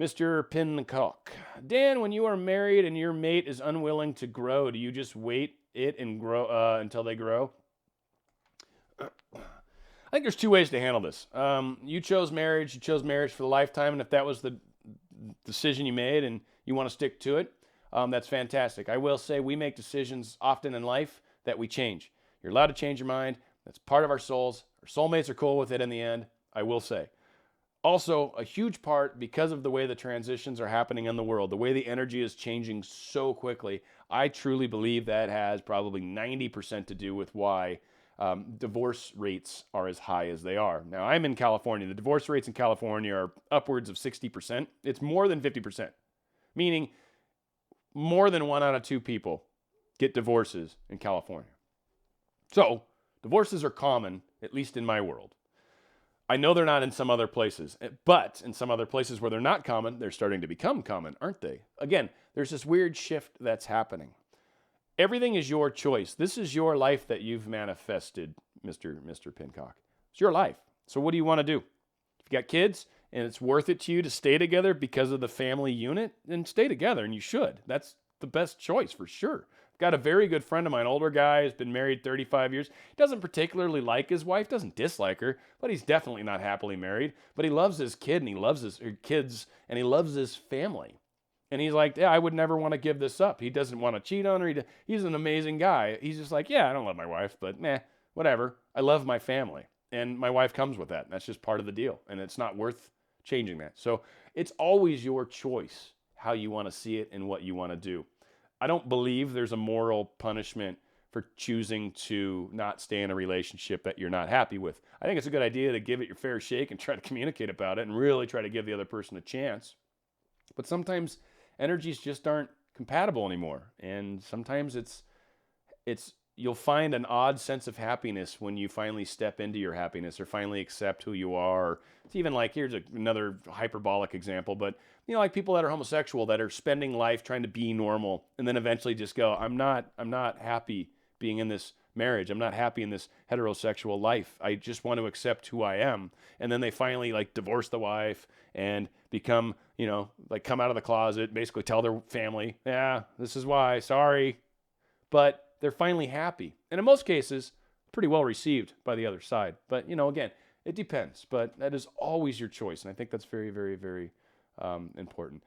Mr. Pincock. Dan, when you are married and your mate is unwilling to grow, do you just wait it and grow until they grow? I think there's two ways to handle this. You chose marriage. You chose marriage for the lifetime, and if that was the decision you made and you want to stick to it, that's fantastic. I will say we make decisions often in life that we change. You're allowed to change your mind. That's part of our souls. Our soulmates are cool with it in the end, I will say. Also, a huge part, because of the way the transitions are happening in the world, the way the energy is changing so quickly, I truly believe that has probably 90% to do with why divorce rates are as high as they are. Now, I'm in California. The divorce rates in California are upwards of 60%. It's more than 50%, meaning more than 1 out of 2 people get divorces in California. So, divorces are common, at least in my world. I know they're not in some other places, but in some other places where they're not common, they're starting to become common, aren't they? Again, there's this weird shift that's happening. Everything is your choice. This is your life that you've manifested, Mr. Pincock. It's your life. So what do you want to do? If you got kids and it's worth it to you to stay together because of the family unit, then stay together, and you should. That's the best choice for sure. Got a very good friend of mine, older guy, has been married 35 years. Doesn't particularly like his wife, doesn't dislike her, but he's definitely not happily married. But he loves his kid and he loves his kids and he loves his family. And he's like, yeah, I would never want to give this up. He doesn't want to cheat on her. He's an amazing guy. He's just like, yeah, I don't love my wife, but whatever. I love my family. And my wife comes with that. That's just part of the deal. And it's not worth changing that. So it's always your choice how you want to see it and what you want to do. I don't believe there's a moral punishment for choosing to not stay in a relationship that you're not happy with. I think it's a good idea to give it your fair shake and try to communicate about it and really try to give the other person a chance. But sometimes energies just aren't compatible anymore. And sometimes you'll find an odd sense of happiness when you finally step into your happiness or finally accept who you are. It's even like, here's another hyperbolic example, but like people that are homosexual that are spending life trying to be normal and then eventually just go, I'm not happy being in this marriage. I'm not happy in this heterosexual life. I just want to accept who I am. And then they finally divorce the wife and become, come out of the closet, basically tell their family, yeah, this is why, sorry. But they're finally happy. And in most cases, pretty well received by the other side. But, again, it depends. But that is always your choice. And I think that's very, very, very important.